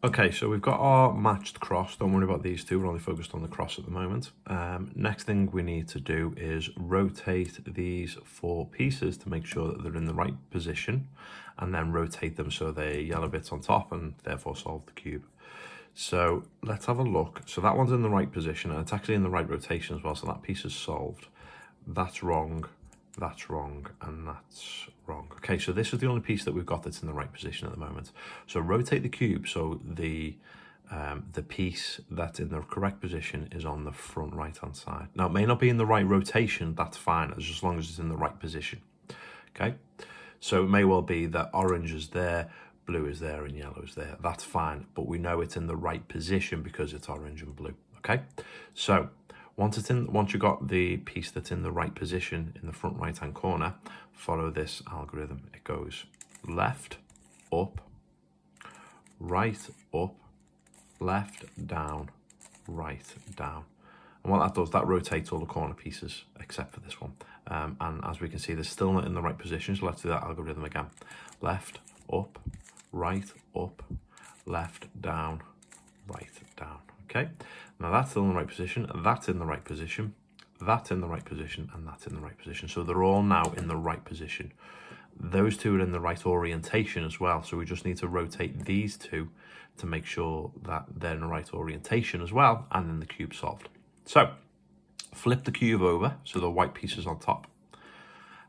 Okay, so we've got our matched cross. Don't worry about these two. We're only focused on the cross at the moment. Next thing we need to do is rotate these 4 pieces to make sure that they're in the right position, and then rotate them so they're yellow bits on top and therefore solve the cube. So let's have a look. So that one's in the right position, and it's actually in the right rotation as well, so that piece is solved. That's wrong, and that's wrong. Okay, so this is the only piece that we've got that's in the right position at the moment. So rotate the cube so the piece that's in the correct position is on the front right-hand side. Now, it may not be in the right rotation, that's fine, as long as it's in the right position. Okay, so it may well be that orange is there, blue is there, and yellow is there. That's fine, but we know it's in the right position because it's orange and blue. Okay, so once you've got the piece that's in the right position in the front right hand corner, follow this algorithm. It goes left, up, right, up, left, down, right, down. And what that does, that rotates all the corner pieces except for this one. And as we can see, they're still not in the right position, so let's do that algorithm again. Left, up, right, up, left, down, right, down. Okay, now that's still in the right position, that's in the right position, that's in the right position, and that's in the right position. So they're all now in the right position. Those two are in the right orientation as well, so we just need to rotate these two to make sure that they're in the right orientation as well, and then the cube's solved. So flip the cube over so the white piece is on top.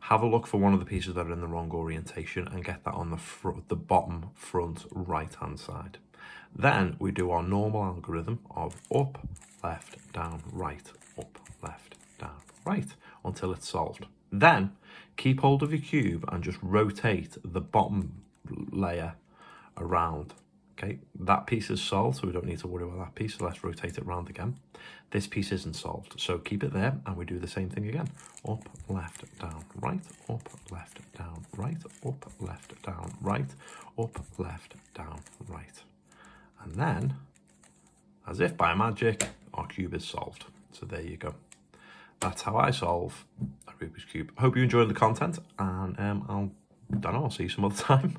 Have a look for one of the pieces that are in the wrong orientation and get that on the bottom front right hand side. Then we do our normal algorithm of up, left, down, right, up, left, down, right, until it's solved. Then keep hold of your cube and just rotate the bottom layer around. Okay, that piece is solved, so we don't need to worry about that piece. So let's rotate it around again. This piece isn't solved, so keep it there, and we do the same thing again. Up, left, down, right, up, left, down, right, up, left, down, right, up, left, down, right. And then, as if by magic, our cube is solved. So there you go. That's how I solve a Rubik's Cube. I hope you enjoyed the content, and I'll see you some other time.